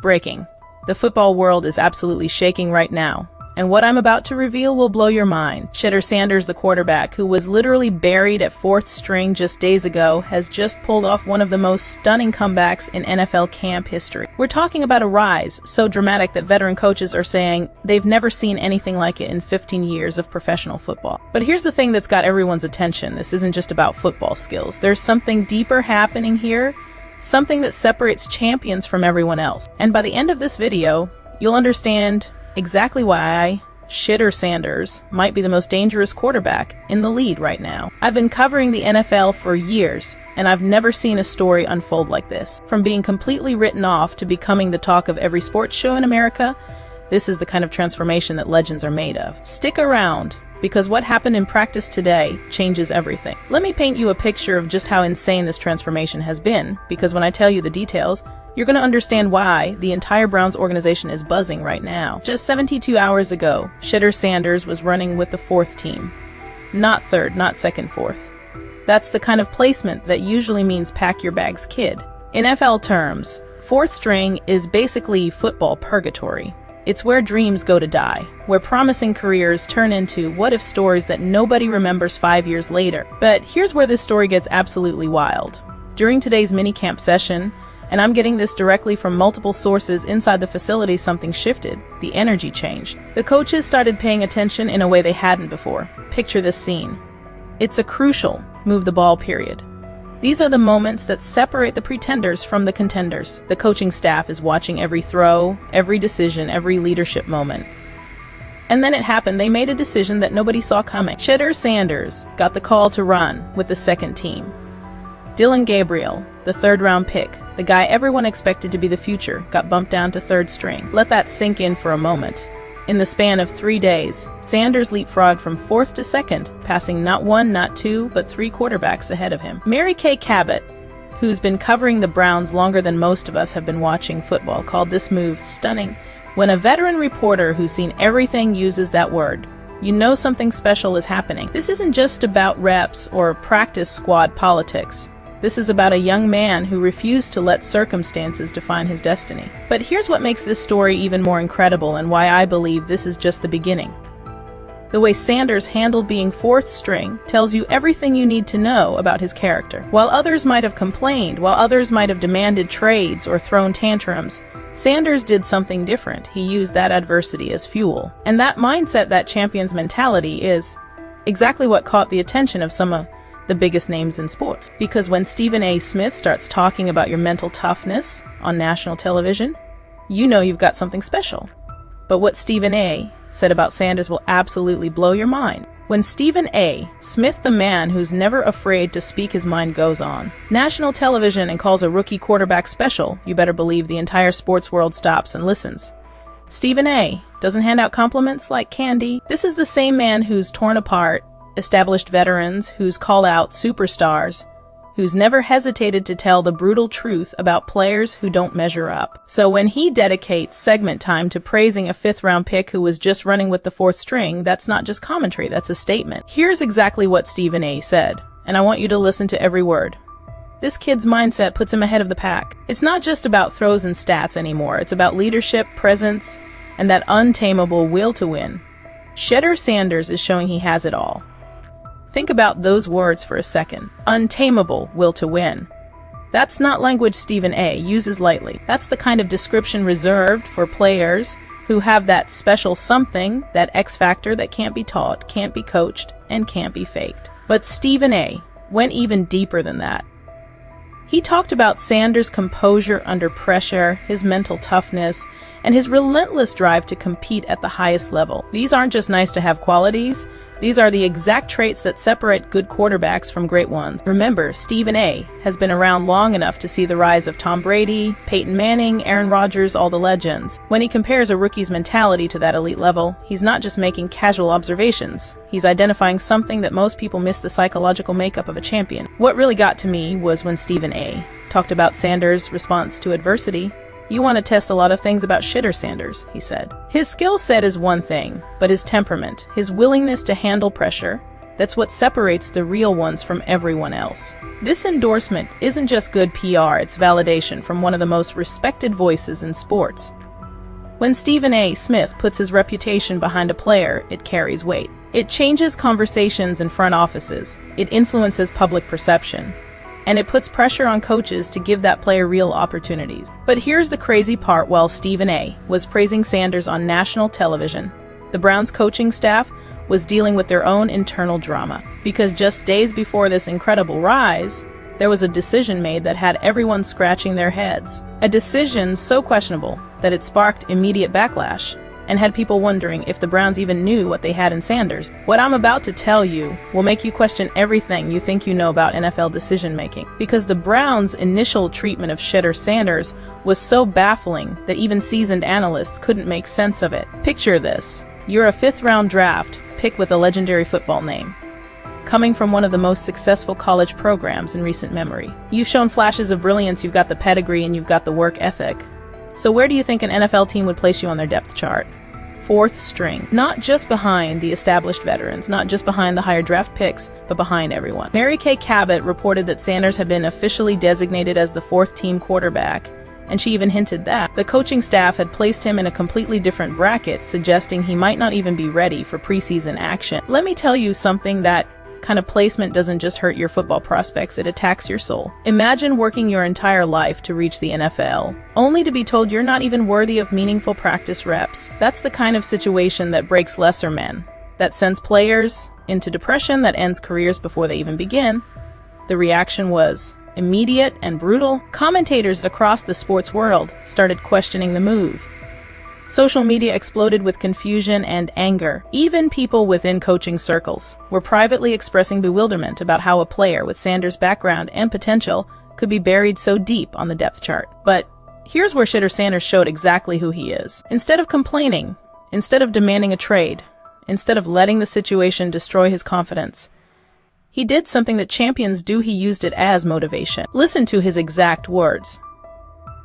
Breaking. The football world is absolutely shaking right now, and what I'm about to reveal will blow your mind. Shedeur Sanders, the quarterback, who was literally buried at fourth string just days ago, has just pulled off one of the most stunning comebacks in NFL camp history. We're talking about a rise so dramatic that veteran coaches are saying they've never seen anything like it in 15 years of professional football. But here's the thing that's got everyone's attention. This isn't just about football skills. There's something deeper happening here, something that separates champions from everyone else. And by the end of this video, you'll understand exactly why Shedeur Sanders might be the most dangerous quarterback in the league right now. I've been covering the NFL for years, and I've never seen a story unfold like this. From being completely written off to becoming the talk of every sports show in America, this is the kind of transformation that legends are made of. Stick around, because what happened in practice today changes everything. Let me paint you a picture of just how insane this transformation has been, because when I tell you the details, you're going to understand why the entire Browns organization is buzzing right now. Just 72 hours ago, Shedeur Sanders was running with the fourth team. Not third, not second, fourth. That's the kind of placement that usually means pack your bags, kid. In NFL terms, fourth string is basically football purgatory. It's where dreams go to die, where promising careers turn into what-if stories that nobody remembers 5 years later. But here's where this story gets absolutely wild. During today's mini-camp session, and I'm getting this directly from multiple sources inside the facility, something shifted. The energy changed. The coaches started paying attention in a way they hadn't before. Picture this scene. It's a crucial move the ball period. These are the moments that separate the pretenders from the contenders. The coaching staff is watching every throw, every decision, every leadership moment. And then it happened. They made a decision that nobody saw coming. Shedeur Sanders got the call to run with the second team. Dillon Gabriel, the third-round pick, the guy everyone expected to be the future, got bumped down to third string. Let that sink in for a moment. In the span of 3 days, Sanders leapfrogged from fourth to second, passing not one, not two, but three quarterbacks ahead of him. Mary Kay Cabot, who's been covering the Browns longer than most of us have been watching football, called this move stunning. When a veteran reporter who's seen everything uses that word, you know something special is happening. This isn't just about reps or practice squad politics. This is about a young man who refused to let circumstances define his destiny. But here's what makes this story even more incredible and why I believe this is just the beginning. The way Sanders handled being fourth string tells you everything you need to know about his character. While others might have complained, while others might have demanded trades or thrown tantrums, Sanders did something different. He used that adversity as fuel. And that mindset, that champion's mentality, is exactly what caught the attention of some of the biggest names in sports. Because when Stephen A. Smith starts talking about your mental toughness on national television, you know you've got something special. But what Stephen A. said about Sanders will absolutely blow your mind. When Stephen A. Smith, the man who's never afraid to speak his mind, goes on national television and calls a rookie quarterback special, you better believe the entire sports world stops and listens. Stephen A. doesn't hand out compliments like candy. This is the same man who's torn apart established veterans, who's called out superstars, who's never hesitated to tell the brutal truth about players who don't measure up. So when he dedicates segment time to praising a fifth-round pick who was just running with the fourth string, that's not just commentary, that's a statement. Here's exactly what Stephen A. said, and I want you to listen to every word. This kid's mindset puts him ahead of the pack. It's not just about throws and stats anymore. It's about leadership, presence, and that untamable will to win. Shedeur Sanders is showing he has it all. Think about those words for a second. Untamable will to win. That's not language Stephen A. uses lightly. That's the kind of description reserved for players who have that special something, that X factor that can't be taught, can't be coached, and can't be faked. But Stephen A. went even deeper than that. He talked about Sanders' composure under pressure, his mental toughness, and his relentless drive to compete at the highest level. These aren't just nice-to-have qualities. These are the exact traits that separate good quarterbacks from great ones. Remember, Stephen A. has been around long enough to see the rise of Tom Brady, Peyton Manning, Aaron Rodgers, all the legends. When he compares a rookie's mentality to that elite level, he's not just making casual observations. He's identifying something that most people miss: the psychological makeup of a champion. What really got to me was when Stephen A. talked about Sanders' response to adversity. You want to test a lot of things about Shedeur Sanders, he said. His skill set is one thing, but his temperament, his willingness to handle pressure, That's what separates the real ones from everyone else. This endorsement isn't just good PR, it's validation from one of the most respected voices in sports. When Stephen A. Smith puts his reputation behind a player, it carries weight. It changes conversations in front offices, it influences public perception, and it puts pressure on coaches to give that player real opportunities. But here's the crazy part: while Stephen A. was praising Sanders on national television, the Browns coaching staff was dealing with their own internal drama. Because just days before this incredible rise, there was a decision made that had everyone scratching their heads. A decision so questionable that it sparked immediate backlash and had people wondering if the Browns even knew what they had in Sanders. What I'm about to tell you will make you question everything you think you know about NFL decision-making, because the Browns' initial treatment of Shedeur Sanders was so baffling that even seasoned analysts couldn't make sense of it. Picture this. You're a fifth-round draft pick with a legendary football name, coming from one of the most successful college programs in recent memory. You've shown flashes of brilliance, you've got the pedigree, and you've got the work ethic. So where do you think an NFL team would place you on their depth chart? Fourth string. Not just behind the established veterans, not just behind the higher draft picks, but behind everyone. Mary Kay Cabot reported that Sanders had been officially designated as the fourth-team quarterback, and she even hinted that the coaching staff had placed him in a completely different bracket, suggesting he might not even be ready for preseason action. Let me tell you something: that kind of placement doesn't just hurt your football prospects, it attacks your soul. Imagine working your entire life to reach the NFL, only to be told you're not even worthy of meaningful practice reps. That's the kind of situation that breaks lesser men, that sends players into depression, that ends careers before they even begin. The reaction was immediate and brutal. Commentators across the sports world started questioning the move. Social media exploded with confusion and anger. Even people within coaching circles were privately expressing bewilderment about how a player with Sanders' background and potential could be buried so deep on the depth chart. But here's where Shedeur Sanders showed exactly who he is. Instead of complaining, instead of demanding a trade, instead of letting the situation destroy his confidence, he did something that champions do. He used it as motivation. Listen to his exact words.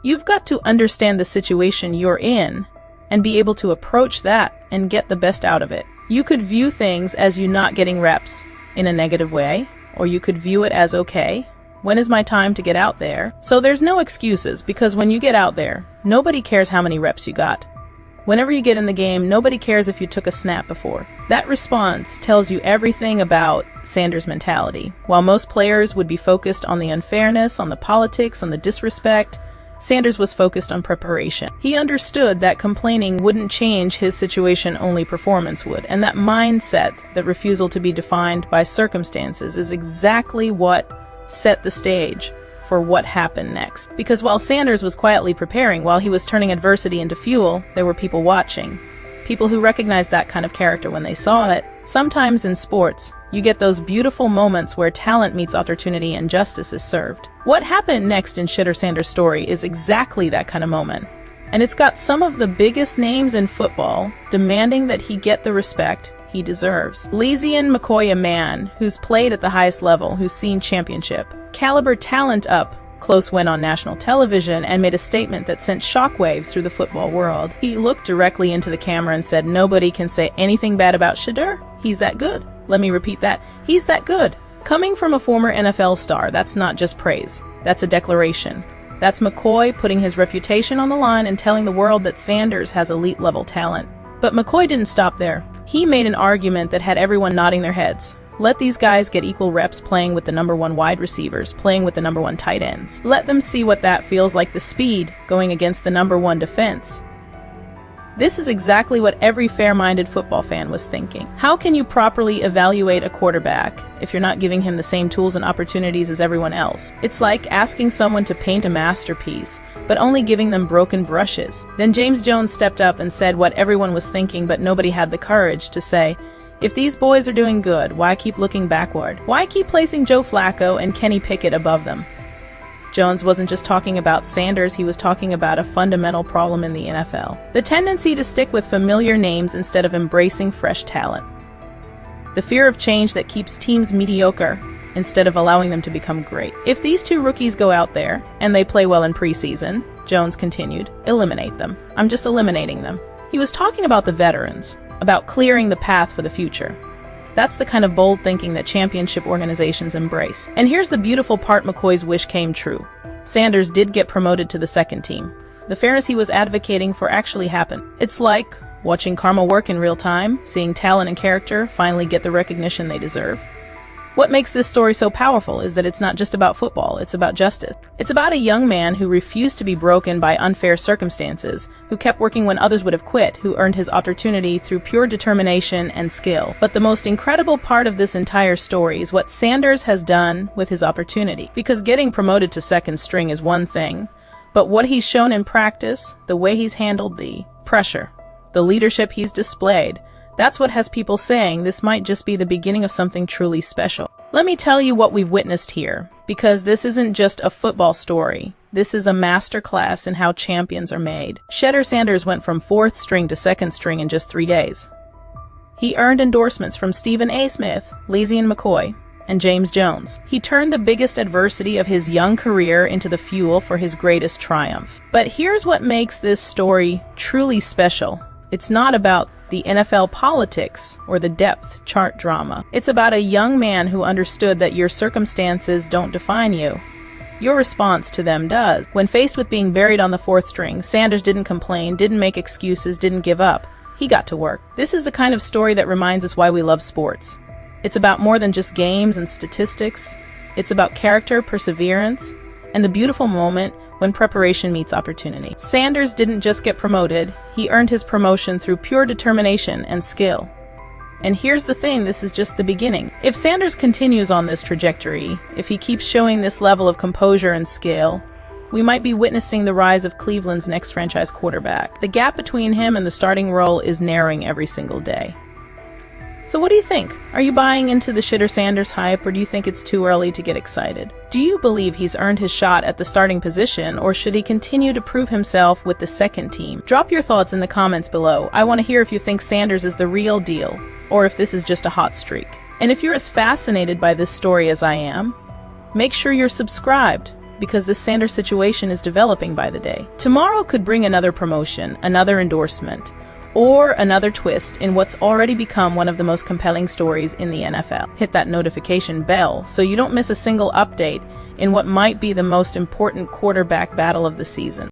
You've got to understand the situation you're in and be able to approach that and get the best out of it. You could view things as you not getting reps in a negative way, or you could view it as, okay, when is my time to get out there? So there's no excuses, because when you get out there, nobody cares how many reps you got. Whenever you get in the game, nobody cares if you took a snap before. That response tells you everything about Sanders' mentality. While most players would be focused on the unfairness, on the politics, on the disrespect, Sanders was focused on preparation. He understood that complaining wouldn't change his situation, only performance would. And that mindset, that refusal to be defined by circumstances, is exactly what set the stage for what happened next. Because while Sanders was quietly preparing, while he was turning adversity into fuel, there were people watching. People who recognized that kind of character when they saw it. Sometimes in sports, you get those beautiful moments where talent meets opportunity and justice is served. What happened next in Shedeur Sanders' story is exactly that kind of moment. And it's got some of the biggest names in football demanding that he get the respect he deserves. LeSean McCoy, a man who's played at the highest level, who's seen championship caliber talent up close, went on national television and made a statement that sent shockwaves through the football world. He looked directly into the camera and said, "Nobody can say anything bad about Shedeur. He's that good." Let me repeat that. He's that good. Coming from a former NFL star, that's not just praise. That's a declaration. That's McCoy putting his reputation on the line and telling the world that Sanders has elite-level talent. But McCoy didn't stop there. He made an argument that had everyone nodding their heads. Let these guys get equal reps playing with the #1 wide receivers, playing with the #1 tight ends. Let them see what that feels like, the speed going against the #1 defense. This is exactly what every fair-minded football fan was thinking. How can you properly evaluate a quarterback if you're not giving him the same tools and opportunities as everyone else? It's like asking someone to paint a masterpiece, but only giving them broken brushes. Then James Jones stepped up and said what everyone was thinking, but nobody had the courage to say, if these boys are doing good, why keep looking backward? Why keep placing Joe Flacco and Kenny Pickett above them? Jones wasn't just talking about Sanders, he was talking about a fundamental problem in the NFL. The tendency to stick with familiar names instead of embracing fresh talent. The fear of change that keeps teams mediocre instead of allowing them to become great. If these two rookies go out there and they play well in preseason, Jones continued, eliminate them. I'm just eliminating them. He was talking about the veterans, about clearing the path for the future. That's the kind of bold thinking that championship organizations embrace. And here's the beautiful part: McCoy's wish came true. Sanders did get promoted to the second team. The fairness he was advocating for actually happened. It's like watching karma work in real time, seeing talent and character finally get the recognition they deserve. What makes this story so powerful is that it's not just about football, it's about justice. It's about a young man who refused to be broken by unfair circumstances, who kept working when others would have quit, who earned his opportunity through pure determination and skill. But the most incredible part of this entire story is what Sanders has done with his opportunity. Because getting promoted to second string is one thing, but what he's shown in practice, the way he's handled the pressure, the leadership he's displayed, that's what has people saying this might just be the beginning of something truly special. Let me tell you what we've witnessed here, because this isn't just a football story. This is a masterclass in how champions are made. Shedeur Sanders went from fourth string to second string in just 3 days. He earned endorsements from Stephen A. Smith, LeSean McCoy, and James Jones. He turned the biggest adversity of his young career into the fuel for his greatest triumph. But here's what makes this story truly special. It's not about the NFL politics or the depth chart drama. It's about a young man who understood that your circumstances don't define you. Your response to them does. When faced with being buried on the fourth string, Sanders didn't complain, didn't make excuses, didn't give up. He got to work. This is the kind of story that reminds us why we love sports. It's about more than just games and statistics. It's about character, perseverance, and the beautiful moment when preparation meets opportunity. Sanders didn't just get promoted, he earned his promotion through pure determination and skill. And here's the thing, this is just the beginning. If Sanders continues on this trajectory, if he keeps showing this level of composure and skill, we might be witnessing the rise of Cleveland's next franchise quarterback. The gap between him and the starting role is narrowing every single day. So what do you think? Are you buying into the Shedeur Sanders hype, or do you think it's too early to get excited? Do you believe he's earned his shot at the starting position, or should he continue to prove himself with the second team? Drop your thoughts in the comments below. I want to hear if you think Sanders is the real deal, or if this is just a hot streak. And if you're as fascinated by this story as I am, make sure you're subscribed, because this Sanders situation is developing by the day. Tomorrow could bring another promotion, another endorsement, or another twist in what's already become one of the most compelling stories in the NFL. Hit that notification bell so you don't miss a single update in what might be the most important quarterback battle of the season.